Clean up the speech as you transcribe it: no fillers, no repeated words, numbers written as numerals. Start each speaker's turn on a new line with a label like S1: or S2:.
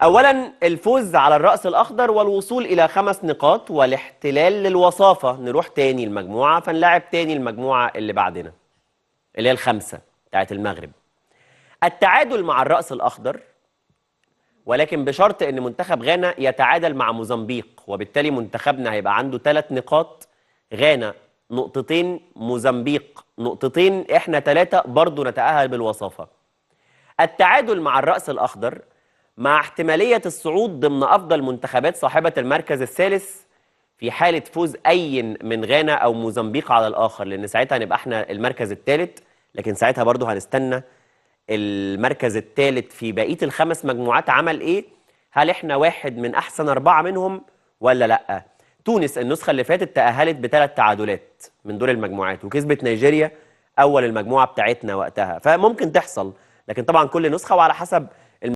S1: اولا الفوز على الرأس الاخضر والوصول الى 5 نقاط والاحتلال للوصافة. نروح تاني المجموعة فنلعب تاني المجموعة اللي بعدنا اللي هي ال5 بتاعت المغرب. التعادل مع الرأس الاخضر، ولكن بشرط ان منتخب غانا يتعادل مع موزمبيق، وبالتالي منتخبنا هيبقى عنده 3 نقاط، غانا نقطتين، موزمبيق نقطتين، احنا 3 برضو نتأهل بالوصافة. التعادل مع الرأس الأخضر مع احتمالية الصعود ضمن أفضل منتخبات صاحبة المركز الثالث في حالة فوز أي من غانا أو موزمبيق على الآخر، لأن ساعتها هنبقى احنا المركز الثالث، لكن ساعتها برضو هنستنى المركز الثالث في بقية ال5 مجموعات عمل إيه؟ هل احنا واحد من أحسن 4 منهم ولا لأ؟ تونس النسخة اللي فاتت تأهلت ب3 تعادلات من دور المجموعات وكسبت نيجيريا أول المجموعة بتاعتنا وقتها، فممكن تحصل، لكن طبعا كل نسخة وعلى حسب